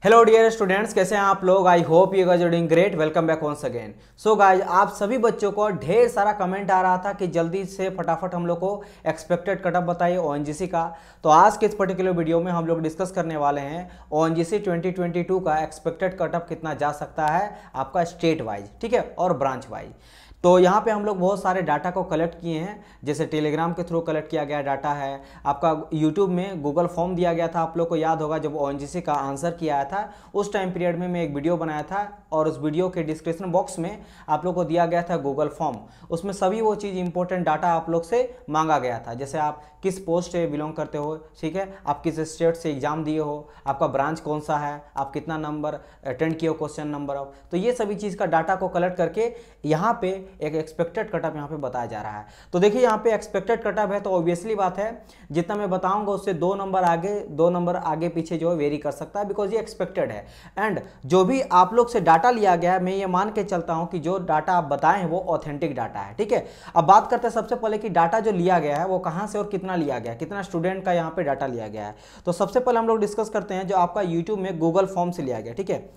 Hello dear students, कैसे हैं आप लोग। I hope you guys are doing great. Welcome back once again. So guys, आप सभी बच्चों को ढेर सारा कमेंट आ रहा था कि जल्दी से फटाफट हम लोग को एक्सपेक्टेड कटअप बताइए ओएनजीसी का। तो आज के इस पर्टिकुलर वीडियो में हम लोग डिस्कस करने वाले हैं ओएनजीसी 2022 का एक्सपेक्टेड कटअप कितना जा सकता है आपका स्टेट वाइज, ठीक है, और ब्रांच वाइज। तो यहाँ पे हम लोग बहुत सारे डाटा को कलेक्ट किए हैं, जैसे टेलीग्राम के थ्रू कलेक्ट किया गया डाटा है, आपका यूट्यूब में गूगल फॉर्म दिया गया था। आप लोग को याद होगा जब ओएनजीसी का आंसर किया था उस टाइम पीरियड में मैं एक वीडियो बनाया था और उस वीडियो के डिस्क्रिप्शन बॉक्स में आप लोग को दिया गया था गूगल फॉर्म। उसमें सभी वो चीज़ इंपॉर्टेंट डाटा आप लोग से मांगा गया था, जैसे आप किस पोस्ट से बिलोंग करते हो, ठीक है, आप किस स्टेट से एग्जाम दिए हो, आपका ब्रांच कौन सा है, आप कितना नंबर अटेंड किए हो, क्वेश्चन नंबर ऑफ। तो ये सभी चीज़ का डाटा को कलेक्ट करके यहाँ पे एक एक्सपेक्टेड कटअप यहाँ पे बताया जा रहा है। तो देखिए यहाँ पे एक्सपेक्टेड कटअप है तो ऑब्वियसली बात है जितना मैं बताऊंगा उससे दो नंबर आगे पीछे जो है वेरी कर सकता है, बिकॉज ये एक्सपेक्टेड है। एंड जो भी आप लोग से डाटा लिया गया है, मैं ये मान के चलता हूं कि जो डाटा आप बताए हैं वो ऑथेंटिक डाटा है, ठीक है। अब बात करते हैं सबसे पहले कि डाटा जो लिया गया है वो कहां से और कितना लिया गया है, कितना स्टूडेंट का यहाँ पे डाटा लिया गया है। तो सबसे पहले हम लोग डिस्कस करते हैं जो आपका यूट्यूब में गूगल फॉर्म से लिया गया, ठीक है।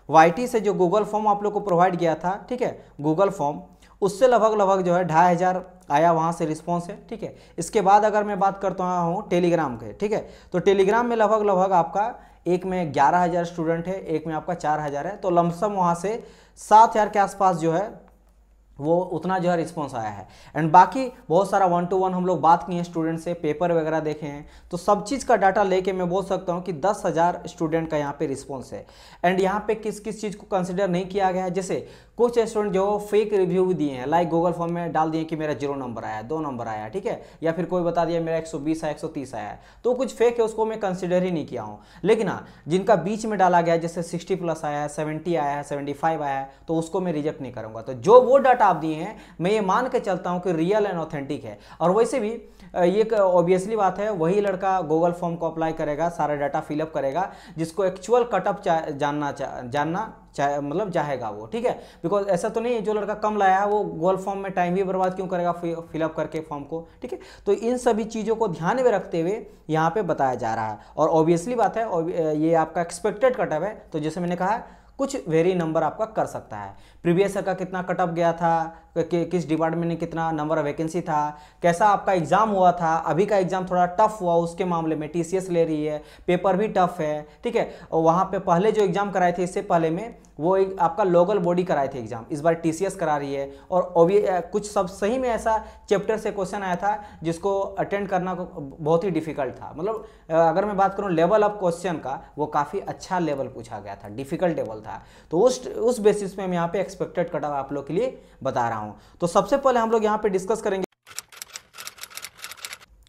वाईटी से जो गूगल फॉर्म आप लोग को प्रोवाइड किया था, ठीक है, गूगल फॉर्म, उससे लगभग जो है 2500 आया वहाँ से रिस्पॉन्स है, ठीक है। इसके बाद अगर मैं बात करता हूँ टेलीग्राम के, ठीक है, तो टेलीग्राम में लगभग आपका एक में 11000 स्टूडेंट है, एक में आपका 4000 है, तो लमसम वहाँ से 7000 के आसपास जो है वो उतना जो है रिस्पॉन्स आया है। एंड बाकी बहुत सारा 1-to-1 हम लोग बात किए हैं स्टूडेंट से, पेपर वगैरह देखे हैं, तो सब चीज़ का डाटा लेके मैं बोल सकता हूँ कि 10,000 स्टूडेंट का यहाँ पे रिस्पॉन्स है। एंड यहाँ पे किस किस चीज़ को कंसिडर नहीं किया गया है, जैसे कुछ स्टूडेंट जो फेक रिव्यू भी दिए हैं, लाइक गूगल फॉर्म में डाल दिए कि मेरा 0 नंबर आया, 2 नंबर आया, ठीक है, या फिर कोई बता दिया मेरा 120 आया, 130 आया, तो कुछ फेक है, उसको मैं कंसिडर ही नहीं किया हूँ। लेकिन हाँ, जिनका बीच में डाला गया जैसे 60+ आया है, 70 आया है, 75 आया है, तो उसको मैं रिजेक्ट नहीं करूँगा। तो जो वो डाटा आप दिए हैं मैं ये मान के चलता हूं कि रियल एंड ऑथेंटिक है। और वैसे भी ये ऑब्वियसली बात है, वही लड़का गूगल फॉर्म को अप्लाई करेगा, सारा डाटा फिलअप करेगा जिसको एक्चुअल कटअप जानना मतलब चाहेगा वो, ठीक है। बिकॉज ऐसा तो नहीं है जो लड़का कम लाया है वो गूगल फॉर्म में टाइम भी बर्बाद क्यों करेगा फिलअप करके फॉर्म को, ठीक है। तो इन सभी चीज़ों को ध्यान में रखते हुए यहाँ पे बताया जा रहा है। और ऑब्वियसली बात है ये आपका एक्सपेक्टेड कटअप है, तो जैसे मैंने कहा कुछ वेरी नंबर आपका कर सकता है। प्रीवियस ईयर का कितना कटअप गया था, किस डिपार्टमेंट में कितना नंबर ऑफ वैकेंसी था, कैसा आपका एग्जाम हुआ था, अभी का एग्जाम थोड़ा टफ हुआ उसके मामले में टीसीएस ले रही है, पेपर भी टफ है, ठीक है। और वहाँ पे पहले जो एग्जाम कराए थे इससे पहले में वो एक आपका लोकल बॉडी कराए थे एग्जाम, इस बार टीसीएस करा रही है। और कुछ सब सही में ऐसा चैप्टर से क्वेश्चन आया था जिसको अटेंड करना बहुत ही डिफिकल्ट था। मतलब अगर मैं बात करूँ लेवल ऑफ क्वेश्चन का, वो काफ़ी अच्छा लेवल पूछा गया था, डिफिकल्ट लेवल था। तो उस बेसिस पे मैं यहाँ पे एक्सपेक्टेड कटअप आप लोग के लिए बता रहा हूँ। तो सबसे पहले हम लोग यहाँ पे डिस्कस करेंगे,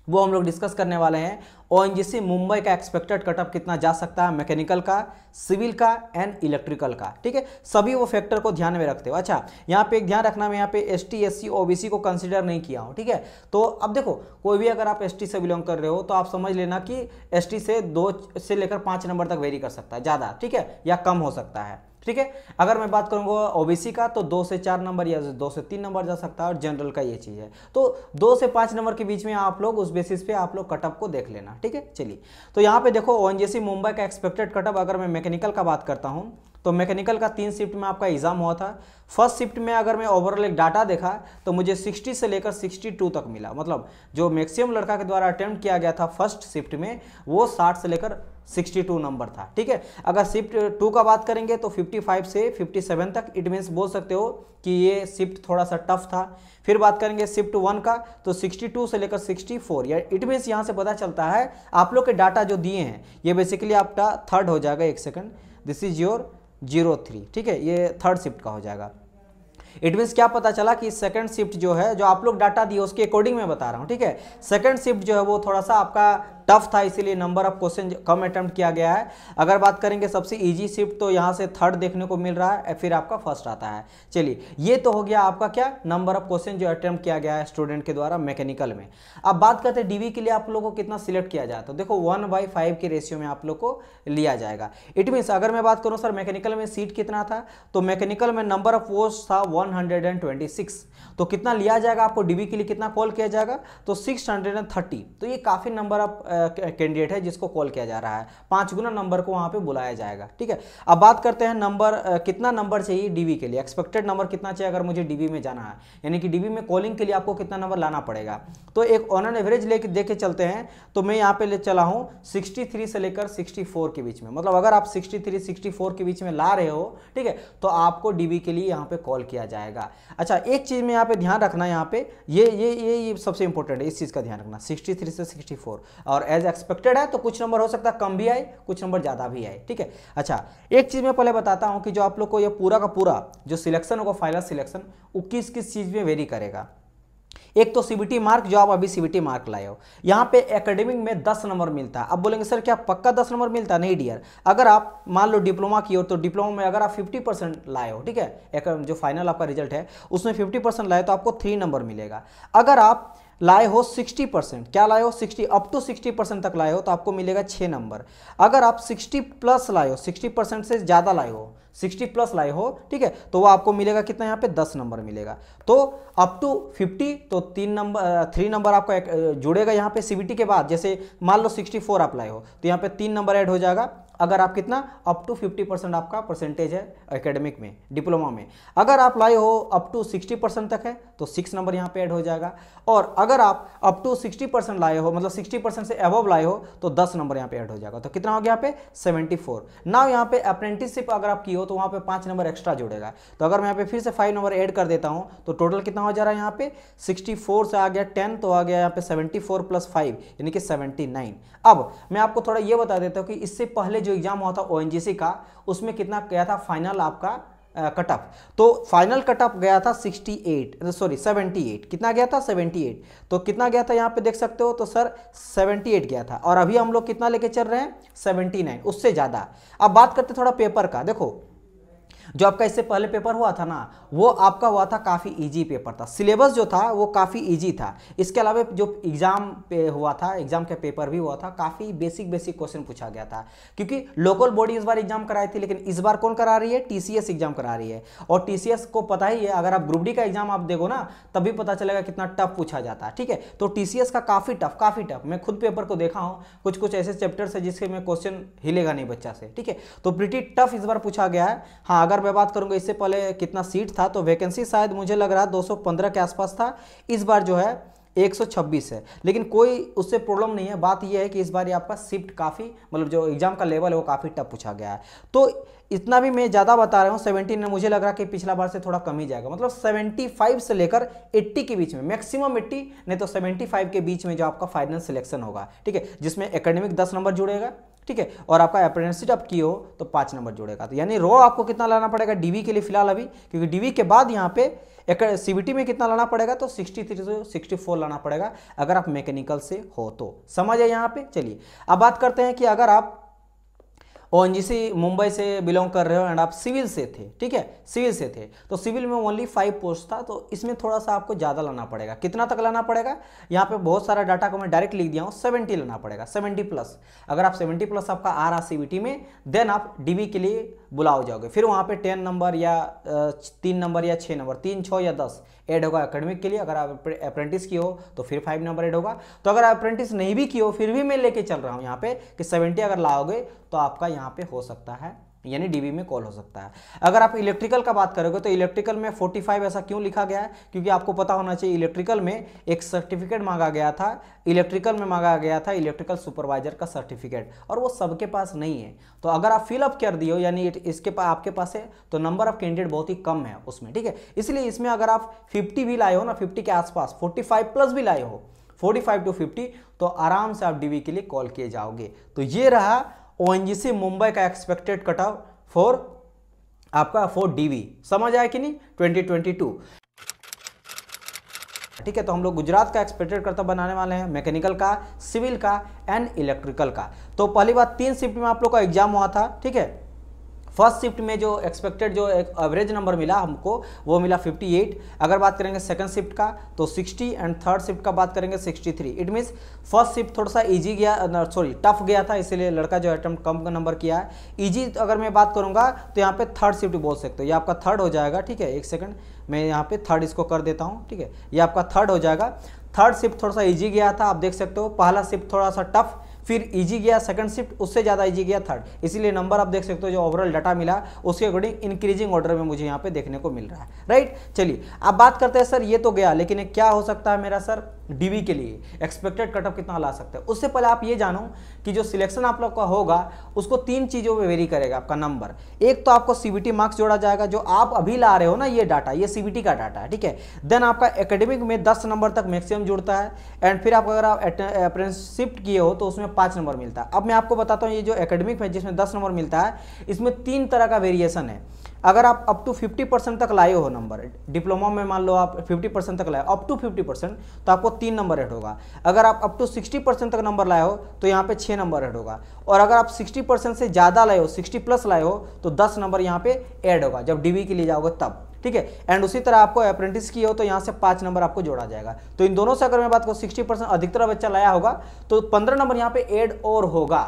वो हम लोग डिस्कस करने वाले हैं ओएनजीसी मुंबई का एक्सपेक्टेड कटअप कितना जा सकता है, मैकेनिकल का, सिविल का एंड इलेक्ट्रिकल का, ठीक है। सभी वो फैक्टर को ध्यान में रखते हो। अच्छा, यहाँ पे एक ध्यान रखना, मैं यहाँ पे एसटी एससी ओबीसी को कंसीडर नहीं किया हूँ, ठीक है। तो अब देखो, कोई भी अगर आप एसटी से बिलोंग कर रहे हो तो आप समझ लेना कि एसटी से 2 से लेकर 5 नंबर तक वेरी कर सकता है, ज़्यादा, ठीक है, या कम हो सकता है, ठीक है। अगर मैं बात करूंगा ओबीसी का तो 2 से 4 नंबर या 2 से 3 नंबर जा सकता है, और जनरल का ये चीज़ है। तो 2 से 5 नंबर के बीच में आप लोग उस बेसिस पे आप लोग कटअप को देख लेना, ठीक है। चलिए, तो यहाँ पे देखो ओएनजीसी मुंबई का एक्सपेक्टेड कटअप, अगर मैं मैकेनिकल का बात करता हूँ तो मैकेनिकल का 3 शिफ्ट में आपका एग्जाम हुआ था। फर्स्ट शिफ्ट में अगर मैं ओवरऑल एक डाटा देखा तो मुझे 60 से लेकर 62 तक मिला, मतलब जो मैक्सिमम लड़का के द्वारा अटेम्प्ट किया गया था फर्स्ट शिफ्ट में वो 60 से लेकर 62 नंबर था, ठीक है। अगर शिफ्ट 2 का बात करेंगे तो 55 से 57 तक, इट मीन्स बोल सकते हो कि ये शिफ्ट थोड़ा सा टफ था। फिर बात करेंगे शिफ्ट 1 का तो 62 से लेकर 64, या इट मीन्स यहाँ से पता चलता है आप लोग के डाटा जो दिए हैं ये बेसिकली आपका थर्ड हो जाएगा, एक सेकंड, दिस इज योर 03, ठीक है, ये थर्ड शिफ्ट का हो जाएगा। इट मीन्स क्या पता चला कि सेकंड शिफ्ट जो है, जो आप लोग डाटा दिए उसके अकॉर्डिंग मैं बता रहा हूँ, ठीक है, सेकंड शिफ्ट जो है वो थोड़ा सा आपका टफ था, इसीलिए number of question come attempt किया गया है। अगर बात करेंगे सबसे इजी शिफ्ट तो यहाँ से थर्ड देखने को मिल रहा है, फिर आपका फर्स्ट आता है। चलिए, ये तो हो गया आपका क्या, नंबर ऑफ क्वेश्चन जो अटेम्प्ट किया गया है स्टूडेंट के द्वारा मैकेनिकल में। अब बात करते हैं डीवी के लिए आप लोगों को कितना सिलेक्ट किया जाए, तो देखो 1/5 के रेशियो में आप लोग को लिया जाएगा। इट मीन्स अगर मैं बात करूँ सर मैकेनिकल में सीट कितना था, तो मैकेनिकल में नंबर ऑफ पोस्ट था 126, तो कितना लिया जाएगा आपको डीवी के लिए, कितना कॉल किया जाएगा, तो 630। तो ये काफ़ी नंबर ऑफ कैंडिडेट है जिसको कॉल किया जा रहा है, 5 गुना नंबर को वहां पे बुलाया जाएगा। ठीक है, अब बात करते हैं नंबर, कितना नंबर चाहिए डीवी के लिए, एक्सपेक्टेड नंबर कितना चाहिए अगर मुझे डीवी में जाना है, यानी कि डीवी में कॉलिंग के लिए आपको कितना नंबर लाना पड़ेगा। तो एक ऑन एन एवरेज लेके देख के चलते हैं, तो मैं यहाँ पे ले चला हूँ 63 से लेकर 64 के बीच में, मतलब अगर आप 63 64 के बीच में ला रहे हो, ठीक है, तो आपको डीवी के लिए यहाँ पे कॉल किया जाएगा। अच्छा, एक चीज में यहाँ पे ध्यान रखना, यहाँ पे ये सबसे इंपॉर्टेंट है, इस चीज का ध्यान रखना, 63 से 64 और एज एक्सपेक्टेड है, तो कुछ नंबर हो सकता है कम भी आए, कुछ नंबर ज्यादा भी आए। ठीक है, अच्छा एक चीज मैं पहले बताता हूं कि जो आप लोग को ये पूरा का पूरा जो सिलेक्शन होगा, फाइनल सिलेक्शन, वो किस किस चीज में वेरी करेगा। एक तो सीबीटी मार्क, जो आप अभी सीबीटी मार्क लाए हो, यहाँ पे एकेडमिक में 10 नंबर मिलता है। अब बोलेंगे सर क्या पक्का 10 नंबर मिलता है? नहीं डियर, अगर आप मान लो डिप्लोमा की हो तो डिप्लोमा में अगर आप 50% लाए हो, ठीक है, जो फाइनल आपका रिजल्ट है उसमें 50% लाए तो आपको 3 नंबर मिलेगा। अगर आप लाए हो 60%, क्या लाए हो 60 अप टू 60% तक लाए हो तो आपको मिलेगा 6 नंबर। अगर आप 60 प्लस लाए हो, 60% से ज़्यादा लाए हो, 60 प्लस लाए हो, ठीक है, तो वो आपको मिलेगा कितना, यहाँ पे 10 नंबर मिलेगा। तो अप टू 50 तो 3 नंबर आपका जुड़ेगा यहाँ पे सीबीटी के बाद। जैसे मान लो 64 आप लाए हो तो यहाँ पे 3 नंबर ऐड हो जाएगा। अगर आप कितना अप टू 50% आपका परसेंटेज है एकेडमिक में, डिप्लोमा में, अगर आप लाए हो अप टू 60% तक है तो 6 नंबर यहाँ पे ऐड हो जाएगा। और अगर आप अप टू 60% लाए हो, मतलब 60% से अबव लाए हो तो 10 नंबर यहाँ पे ऐड हो जाएगा। तो कितना हो गया यहाँ पे 74। नाउ यहाँ पे अप्रेंटिसशिप अगर आप की हो तो वहाँ पे 5 नंबर एक्स्ट्रा जुड़ेगा। तो अगर मैं यहाँ पे फिर से 5 नंबर ऐड कर देता हूँ तो टोटल कितना हो जा रहा है यहाँ पे 64 से आ गया 10, तो आ गया यहाँ पे 74 प्लस 5 यानी कि 79। अब मैं आपको थोड़ा ये बता देता हूँ कि इससे पहले जो एग्जाम हुआ था ओएनजीसी का, उसमें कितना गया था फाइनल आपका कट ऑफ। तो फाइनल कट ऑफ गया था 78, कितना गया था 78। तो कितना गया था यहाँ पे देख सकते हो, तो सर 78 गया था, और अभी हम लोग कितना लेके चल रहे हैं 79, उससे ज्यादा। अब बात करते थोड़ा पेपर का। देखो जो आपका इससे पहले पेपर हुआ था ना, वो आपका हुआ था काफ़ी इजी पेपर था, सिलेबस जो था वो काफ़ी इजी था। इसके अलावा जो एग्जाम पे हुआ था, एग्जाम का पेपर भी हुआ था, काफ़ी बेसिक क्वेश्चन पूछा गया था, क्योंकि लोकल बॉडी इस बार एग्जाम कराई थी, लेकिन इस बार कौन करा रही है, टीसीएस एग्जाम करा रही है। और टीसीएस को पता ही है, अगर आप ग्रुप डी का एग्जाम आप देखो ना तभी पता चलेगा कितना टफ पूछा जाता है। ठीक है, तो टीसीएस का काफ़ी टफ, मैं खुद पेपर को देखा हूँ, कुछ ऐसे चैप्टर्स है जिसके में क्वेश्चन हिलेगा नहीं बच्चा से। ठीक है, तो प्रीटी टफ इस बार पूछा गया है। हाँ, अगर मैं बात करूंगा इससे पहले कितना सीट था, तो वैकेंसी शायद मुझे लग रहा है 215 के आसपास था, इस बार जो है 126 है, लेकिन कोई उससे प्रॉब्लम नहीं है। बात यह है कि इस बार ये आपका शिफ्ट काफ़ी, मतलब जो एग्जाम का लेवल है वो काफ़ी टफ पूछा गया है। तो इतना भी मैं ज़्यादा बता रहा हूँ, 17 में मुझे लग रहा है कि पिछला बार से थोड़ा कम ही जाएगा, मतलब 75 से लेकर 80 के बीच में, मैक्सिमम 80 नहीं तो 75 के बीच में जो आपका फाइनल सिलेक्शन होगा। ठीक है, जिसमें एकेडमिक 10 नंबर जुड़ेगा, ठीक है, और आपका अप्रेंटिसशिप आप की हो तो 5 नंबर जुड़ेगा। तो यानी रो आपको कितना लाना पड़ेगा डीवी के लिए फिलहाल अभी, क्योंकि डीवी के बाद यहाँ पे सीबीटी में कितना लाना पड़ेगा, तो 63 से 64 लाना पड़ेगा अगर आप मैकेनिकल से हो तो। समझ है यहाँ पे। चलिए अब बात करते हैं कि अगर आप ओएनजीसी मुंबई से बिलोंग कर रहे हो एंड आप सिविल से थे, ठीक है, सिविल से थे, तो सिविल में ओनली 5 पोस्ट था, तो इसमें थोड़ा सा आपको ज़्यादा लाना पड़ेगा। कितना तक लाना पड़ेगा, यहाँ पे बहुत सारा डाटा को मैं डायरेक्ट लिख दिया हूँ, 70 लाना पड़ेगा, 70 प्लस। अगर आप 70 प्लस आपका आ रहा सीबीटी में, देन आप डीबी के लिए बुलाओ जाओगे। फिर वहाँ पे 10 नंबर या 3 नंबर या 6 नंबर, 3, 6 या 10 ऐड होगा एकेडमिक के लिए। अगर आप अप्रेंटिस की हो तो फिर 5 नंबर ऐड होगा। तो अगर अप्रेंटिस नहीं भी की हो, फिर भी मैं लेके चल रहा हूँ यहाँ पे कि 70 अगर लाओगे तो आपका यहाँ पे हो सकता है, यानी डीबी में कॉल हो सकता है। अगर आप इलेक्ट्रिकल का बात करोगे तो इलेक्ट्रिकल में 45 ऐसा क्यों लिखा गया है, क्योंकि आपको पता होना चाहिए इलेक्ट्रिकल में एक सर्टिफिकेट मांगा गया था, इलेक्ट्रिकल सुपरवाइजर का सर्टिफिकेट, और वो सबके पास नहीं है। तो अगर आप फिलअप कर दियो, यानी इसके पास आपके पास है, तो नंबर ऑफ कैंडिडेट बहुत ही कम है उसमें। ठीक है, इसलिए इसमें अगर आप 50 भी लाए हो ना, 50 के आसपास 45 प्लस भी लाए हो, 45 to 50, तो आराम से आप डीवी के लिए कॉल किए जाओगे। तो ये रहा ओएनजीसी मुंबई का expected cut off for DV. समझ आया कि नहीं 2022। ठीक है, तो हम लोग गुजरात का एक्सपेक्टेड कट ऑफ बनाने वाले हैं, मैकेनिकल का, सिविल का एंड इलेक्ट्रिकल का। तो पहली बात 3 शिफ्ट में आप लोग का एग्जाम हुआ था। ठीक है, फर्स्ट शिफ्ट में जो एक्सपेक्टेड जो एवरेज नंबर मिला हमको वो मिला 58। अगर बात करेंगे सेकंड शिफ्ट का तो 60 एंड थर्ड शिफ्ट का बात करेंगे 63। इट मीन्स फर्स्ट शिफ्ट थोड़ा सा इजी गया, टफ गया था, इसीलिए लड़का जो अटेम्प्ट कम का नंबर किया है। इजी अगर मैं बात करूंगा तो यहाँ पे थर्ड शिफ्ट बोल सकते हो, ये आपका थर्ड हो जाएगा। ठीक है, एक सेकंड मैं यहाँ पे थर्ड इसको कर देता हूँ। ठीक है, ये आपका थर्ड हो जाएगा। थर्ड शिफ्ट थोड़ा सा इजी गया था, आप देख सकते हो। पहला शिफ्ट थोड़ा सा टफ, फिर ईजी गया सेकंड शिफ्ट, उससे ज़्यादा ईजी गया थर्ड, इसीलिए नंबर आप देख सकते हो जो ओवरऑल डाटा मिला उसके अकॉर्डिंग इंक्रीजिंग ऑर्डर में मुझे यहाँ पे देखने को मिल रहा है, राइट। चलिए अब बात करते हैं सर ये तो गया, लेकिन क्या हो सकता है मेरा सर डीवी के लिए एक्सपेक्टेड कटअप कितना ला सकते हैं। उससे पहले आप ये जानो कि जो सिलेक्शन आप लोग का होगा उसको 3 चीज़ों में वेरी करेगा आपका नंबर। एक तो आपको सीबीटी मार्क्स जोड़ा जाएगा, जो आप अभी ला रहे हो ना ये डाटा, ये सीबीटी का डाटा है, ठीक है। देन आपका एकेडमिक में 10 नंबर तक मैक्सिमम जुड़ता है, एंड फिर आप अगर आप अप्रेंटिसशिप किए हो तो उसमें 5 नंबर मिलता है। अब मैं आपको बताता हूँ ये जो एकेडमिक है जिसमें 10 नंबर मिलता है, इसमें 3 तरह का वेरिएशन है। अगर आप अप टू 50% तक लाए हो नंबर, डिप्लोमा में मान लो आप 50% तक लाए, अप टू 50%, तो आपको 3 नंबर ऐड होगा। अगर आप अप टू 60% तक नंबर लाए हो तो यहाँ पे 6 नंबर ऐड होगा, और अगर आप 60% से ज़्यादा लाए हो, 60 प्लस लाए हो, तो 10 नंबर यहाँ पे ऐड होगा जब डीवी के लिए जाओगे तब, ठीक है। एंड उसी तरह आपको अप्रेंटिस किए हो तो यहाँ से 5 नंबर आपको जोड़ा जाएगा। तो इन दोनों से अगर मैं बात करूँ 60% अधिकतर बच्चा लाया होगा तो 15 नंबर यहाँ पे ऐड और होगा।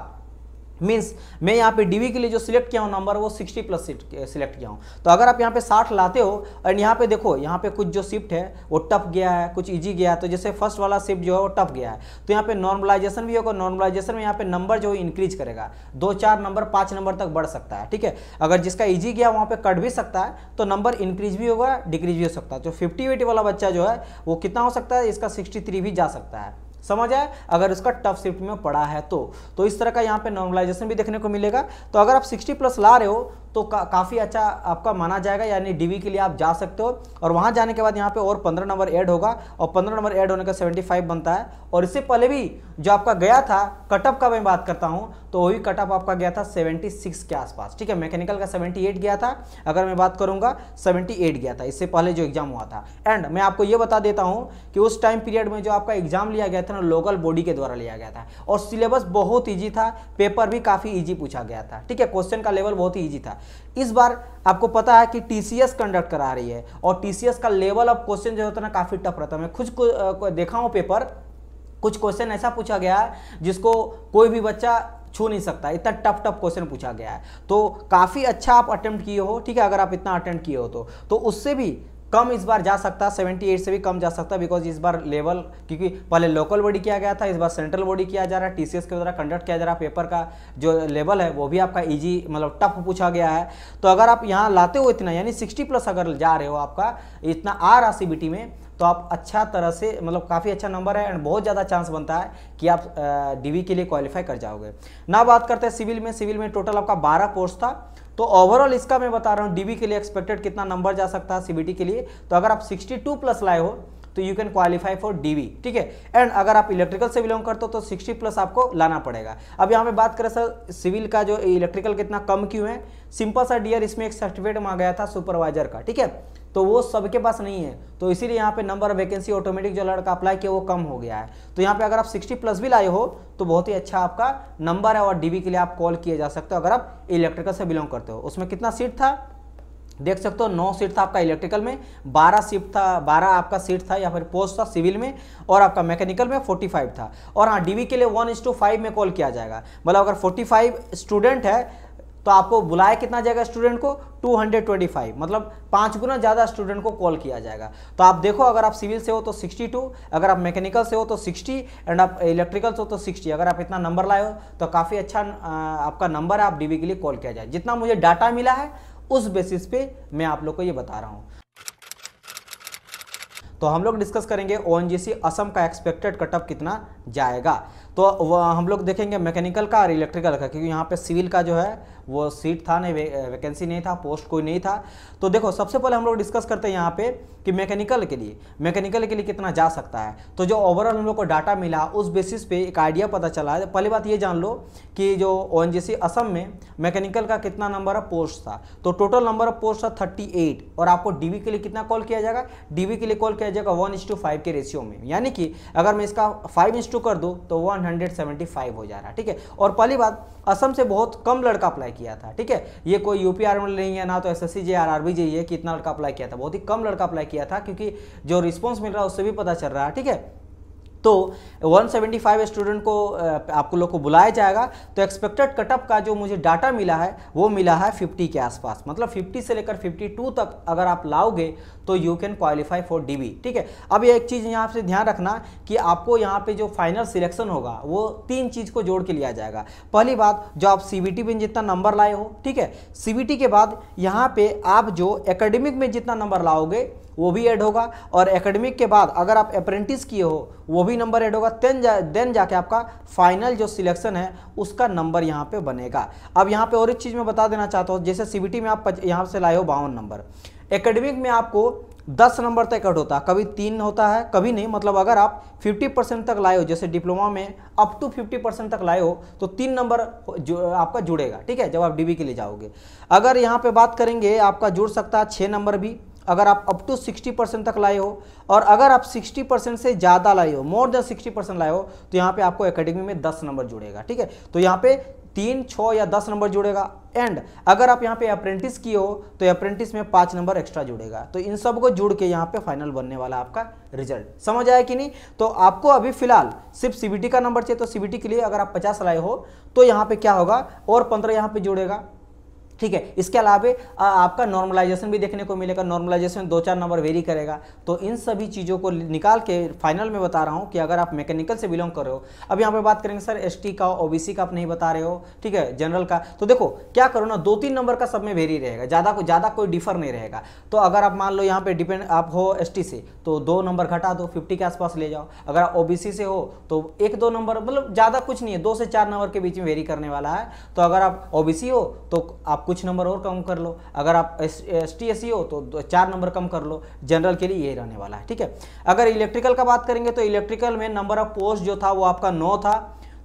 मीन्स मैं यहाँ पे डीवी के लिए जो सिलेक्ट किया हूँ नंबर वो 60 प्लस सिलेक्ट किया हूँ। तो अगर आप यहाँ पे 60 लाते हो और यहाँ पे देखो यहाँ पे कुछ जो शिफ्ट है वो टफ गया है, कुछ इजी गया है, तो जैसे फर्स्ट वाला शिफ्ट जो है वो टफ गया है तो यहाँ पे नॉर्मलाइजेशन भी होगा। नॉर्मलाइजेशन में यहाँ पे नंबर जो इंक्रीज करेगा, 2-4 नंबर 5 नंबर तक बढ़ सकता है, ठीक है। अगर जिसका ईजी गया वहाँ पे कट भी सकता है तो नंबर इंक्रीज भी होगा, डिक्रीज भी हो सकता है। तो 50-80 वाला बच्चा जो है वो कितना हो सकता है, इसका 63 भी जा सकता है, समझ आए, अगर उसका टफ शिफ्ट में पड़ा है तो इस तरह का यहाँ पे नॉर्मलाइजेशन भी देखने को मिलेगा। तो अगर आप 60 प्लस ला रहे हो तो काफ़ी अच्छा आपका माना जाएगा, यानी डीवी के लिए आप जा सकते हो। और वहाँ जाने के बाद यहाँ पे और 15 नंबर ऐड होगा, और 15 नंबर ऐड होने का 75 बनता है। और इससे पहले भी जो आपका गया था कटअप का मैं बात करता हूँ तो वही कटअप आपका गया था 76 के आसपास, ठीक है। मैकेनिकल का 78 गया था, अगर मैं बात करूँगा 78 गया था इससे पहले जो एग्जाम हुआ था। एंड मैं आपको ये बता देता हूँ कि उस टाइम पीरियड में जो आपका एग्जाम लिया गया था ना, लोकल बॉडी के द्वारा लिया गया था, और सिलेबस बहुत ईजी था, पेपर भी काफ़ी ईजी पूछा गया था, ठीक है। क्वेश्चन का लेवल बहुत ही ईजी था। इस बार आपको पता है कि टीसीएस कंडक्ट करा रही है, और टीसीएस का लेवल ऑफ क्वेश्चन जो होता है ना काफ़ी टफ रहता है। मैं खुद को देखा हूँ पेपर, कुछ क्वेश्चन ऐसा पूछा गया है जिसको कोई भी बच्चा छू नहीं सकता, इतना टफ क्वेश्चन पूछा गया है। तो काफ़ी अच्छा आप अटेम्प्ट किए हो, ठीक है। अगर आप इतना अटेम्प्ट किए हो तो उससे भी कम इस बार जा सकता है, 78 से भी कम जा सकता है, बिकॉज इस बार लेवल, क्योंकि पहले लोकल बॉडी किया गया था, इस बार सेंट्रल बॉडी किया जा रहा है, टीसीएस के द्वारा कंडक्ट किया जा रहा है। पेपर का जो लेवल है वो भी आपका इजी मतलब टफ पूछा गया है। तो अगर आप यहाँ लाते हो इतना, यानी 60 प्लस अगर जा रहे हो, आपका इतना आ रहा सीबीटी में, तो आप अच्छा तरह से मतलब काफ़ी अच्छा नंबर है, एंड बहुत ज़्यादा चांस बनता है कि आप डीवी के लिए क्वालिफाई कर जाओगे ना। बात करते हैं सिविल में टोटल आपका 12 पोस्ट था। तो ओवरऑल इसका मैं बता रहा हूँ डीवी के लिए एक्सपेक्टेड कितना नंबर जा सकता है सीबीटी के लिए। तो अगर आप 62 प्लस लाए हो तो you can qualify for DV, ठीक है। एंड अगर आप इलेक्ट्रिकल से बिलोंग करते हो तो 60 प्लस आपको लाना पड़ेगा। अब यहाँ पे बात करें सर सिविल का जो इलेक्ट्रिकल कितना कम क्यों है, सिंपल सा डियर, इसमें एक सर्टिफिकेट मांगा गया था सुपरवाइजर का, ठीक है, तो वो सबके पास नहीं है, तो इसीलिए यहाँ पे नंबर ऑफ वैकेंसी ऑटोमेटिक जो लड़का अप्लाई किया वो कम हो गया है। तो यहाँ पे अगर आप 60 प्लस भी लाए हो तो बहुत ही अच्छा आपका नंबर है, और डीवी के लिए आप कॉल किए जा सकते हो अगर आप इलेक्ट्रिकल से बिलोंग करते हो। उसमें कितना सीट था देख सकते हो, 9 सीट था आपका इलेक्ट्रिकल में, 12 सीट था, 12 आपका सीट था या फिर पोस्ट था सिविल में, और आपका मैकेनिकल में 45 था। और हाँ, डीवी के लिए 1:5 में कॉल किया जाएगा, मतलब अगर 45 स्टूडेंट है तो आपको बुलाया कितना जाएगा स्टूडेंट को, 225, मतलब 5 गुना ज़्यादा स्टूडेंट को कॉल किया जाएगा। तो आप देखो, अगर आप सिविल से हो तो 62, अगर आप मैकेनिकल से हो तो 60, एंड आप इलेक्ट्रिकल से हो तो 60। अगर आप इतना नंबर लाए हो तो काफ़ी अच्छा आपका नंबर है, आप डीवी के लिए कॉल किया जाए। जितना मुझे डाटा मिला है उस बेसिस पे मैं आप लोग को ये बता रहा हूँ। तो हम लोग डिस्कस करेंगे ओएनजीसी असम का एक्सपेक्टेड कटअप कितना जाएगा। तो हम लोग देखेंगे मैकेनिकल का और इलेक्ट्रिकल का, क्योंकि यहाँ पे सिविल का जो है वो सीट था नहीं, वैकेंसी नहीं था, पोस्ट कोई नहीं था। तो देखो, सबसे पहले हम लोग डिस्कस करते हैं यहाँ पे कि मैकेनिकल के लिए कितना जा सकता है। तो जो ओवरऑल हम लोग को डाटा मिला उस बेसिस पे एक आइडिया पता चला है। पहली बात ये जान लो कि जो ओएनजीसी असम में मैकेनिकल का कितना नंबर ऑफ पोस्ट था, तो टोटल नंबर ऑफ पोस्ट था 38, और आपको डीवी के लिए कितना कॉल किया जाएगा, डीवी के लिए कॉल किया जाएगा 1:5 के रेशियो में, यानी कि अगर मैं इसका 5:2 कर दूँ तो 175 हो जा रहा है, ठीक है। और पहली बात, असम से बहुत कम लड़का अप्लाई किया था, ठीक है। ये कोई यूपीआर में नहीं है ना, तो एसएससी जे आरआरबी जे है कि इतना लड़का अप्लाई किया था, बहुत ही कम लड़का अप्लाई किया था, क्योंकि जो रिस्पॉन्स मिल रहा है उससे भी पता चल रहा है, ठीक है। तो 175 स्टूडेंट को आपको लोग को बुलाया जाएगा। तो एक्सपेक्टेड कटअप का जो मुझे डाटा मिला है वो मिला है 50 के आसपास, मतलब 50 से लेकर 52 तक अगर आप लाओगे तो you can qualify for dB. ठीक है, अब ये एक चीज़ यहाँ से ध्यान रखना कि आपको यहाँ पे जो फाइनल सिलेक्शन होगा वो 3 चीज़ को जोड़ के लिया जाएगा। पहली बात, जो आप सीबीटी में जितना नंबर लाए हो, ठीक है, सीबीटी के बाद यहाँ पे आप जो एकेडमिक में जितना नंबर लाओगे वो भी ऐड होगा, और एकेडमिक के बाद अगर आप अप्रेंटिस किए हो वो भी नंबर ऐड होगा। देन जाके आपका फाइनल जो सिलेक्शन है उसका नंबर यहाँ पे बनेगा। अब यहाँ पे और एक चीज़ मैं बता देना चाहता हूँ, जैसे सीबीटी में आप यहाँ से लाए हो 52 नंबर, एकेडमिक में आपको 10 नंबर तक कट होता है, कभी 3 होता है कभी नहीं। मतलब अगर आप 50% तक लाए हो, जैसे डिप्लोमा में अप टू 50% तक लाए हो तो 3 नंबर आपका जुड़ेगा। ठीक है, जब आप डीबी के लिए जाओगे। अगर यहाँ पे बात करेंगे आपका जुड़ सकता है 6 नंबर भी, अगर आप अप टू 60% तक लाए हो, और अगर आप 60% से ज़्यादा लाए हो, मोर देन 60% लाए हो, तो यहाँ पे आपको एकेडमी में 10 नंबर जुड़ेगा। ठीक है, तो यहाँ पे 3, 6 या 10 नंबर जुड़ेगा। एंड अगर आप यहाँ पे अप्रेंटिस किए हो तो अप्रेंटिस में 5 नंबर एक्स्ट्रा जुड़ेगा। तो इन सब को जुड़ के यहाँ पे फाइनल बनने वाला आपका रिजल्ट। समझ आया कि नहीं? तो आपको अभी फिलहाल सिर्फ सीबीटी का नंबर चाहिए, तो सीबीटी के लिए अगर आप 50 लाए हो तो यहाँ पे क्या होगा, और 15 यहाँ पे जुड़ेगा। ठीक है, इसके अलावा आपका नॉर्मलाइजेशन भी देखने को मिलेगा, नॉर्मलाइजेशन 2-4 नंबर वेरी करेगा। तो इन सभी चीज़ों को निकाल के फाइनल में बता रहा हूँ कि अगर आप मैकेनिकल से बिलोंग कर रहे हो। अब यहाँ पे बात करेंगे सर एसटी का, ओबीसी का आप नहीं बता रहे हो, ठीक है, जनरल का, तो देखो क्या करो ना, 2-3 नंबर का सब में वेरी रहेगा, ज़्यादा कोई डिफर नहीं रहेगा। तो अगर आप मान लो यहाँ पे डिपेंड आप हो एसटी से तो 2 नंबर घटा दो, 50 के आसपास ले जाओ। अगर आप ओबीसी से हो तो 1-2 नंबर, मतलब ज़्यादा कुछ नहीं है, 2 से 4 नंबर के बीच में वेरी करने वाला है। तो अगर आप ओबीसी हो तो आप कुछ नंबर और कम कर लो, अगर आप एसटी हो तो 4 नंबर कम कर लो। जनरल के लिए यही रहने वाला है। ठीक है, अगर इलेक्ट्रिकल का बात करेंगे तो इलेक्ट्रिकल में नंबर ऑफ पोस्ट जो था वो आपका 9 था।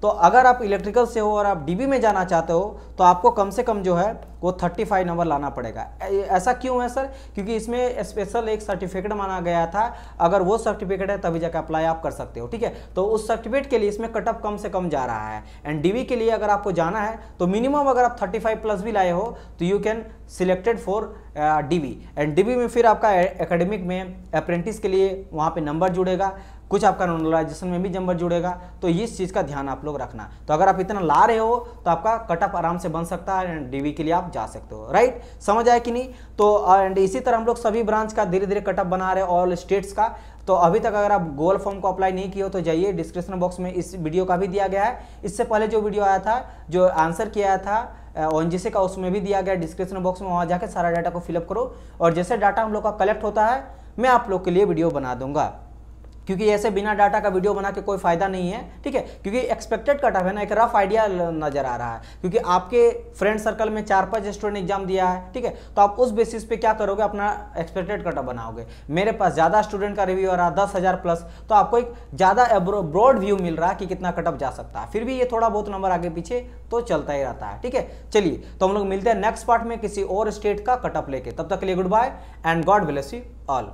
तो अगर आप इलेक्ट्रिकल से हो और आप डीबी में जाना चाहते हो तो आपको कम से कम जो है वो 35 नंबर लाना पड़ेगा। ऐसा क्यों है सर? क्योंकि इसमें स्पेशल एक सर्टिफिकेट माना गया था, अगर वो सर्टिफिकेट है तभी जाकर अप्लाई आप कर सकते हो। ठीक है, तो उस सर्टिफिकेट के लिए इसमें कटअप कम से कम जा रहा है। एंड डीबी के लिए अगर आपको जाना है तो मिनिमम अगर आप 35 प्लस भी लाए हो तो you can selected for dB. And dB में फिर आपका एकेडमिक में अप्रेंटिस के लिए वहाँ पे नंबर जुड़ेगा, कुछ आपका नॉर्मलाइजेशन में भी नंबर जुड़ेगा। तो इस चीज़ का ध्यान आप लोग रखना। तो अगर आप इतना ला रहे हो तो आपका कटअप आराम से बन सकता है एंड डीबी के लिए आप जा सकते हो। राइट, समझ आया कि नहीं? तो एंड इसी तरह हम लोग सभी ब्रांच का धीरे धीरे कटअप बना रहे हैं, ऑल स्टेट्स का। तो अभी तक अगर आप गूगल फॉर्म को अप्लाई नहीं किए हो तो जाइए, डिस्क्रिप्शन बॉक्स में इस वीडियो का भी दिया गया है। इससे पहले जो वीडियो आया था, जो आंसर किया था ओएनजीसी का, उसमें भी दिया गया डिस्क्रिप्शन बॉक्स में, वहाँ जाकर सारा डाटा को फिलअप करो। और जैसे डाटा हम लोग का कलेक्ट होता है मैं आप लोग के लिए वीडियो बना दूंगा, क्योंकि ऐसे बिना डाटा का वीडियो बना के कोई फायदा नहीं है। ठीक है, क्योंकि एक्सपेक्टेड कटअप है ना, एक रफ आइडिया नजर आ रहा है, क्योंकि आपके फ्रेंड सर्कल में 4-5 स्टूडेंट एग्जाम दिया है। ठीक है, तो आप उस बेसिस पे क्या करोगे, अपना एक्सपेक्टेड कटअप बनाओगे। मेरे पास ज़्यादा स्टूडेंट का रिव्यू आ रहा है 10,000 प्लस, तो आपको एक ज़्यादा ब्रॉड व्यू मिल रहा है कि कितना कटअप जा सकता है। फिर भी ये थोड़ा बहुत नंबर आगे पीछे तो चलता ही रहता है। ठीक है, चलिए तो हम लोग मिलते हैं नेक्स्ट पार्ट में किसी और स्टेट का कटअप लेके। तब तक के लिए goodbye and God bless you all.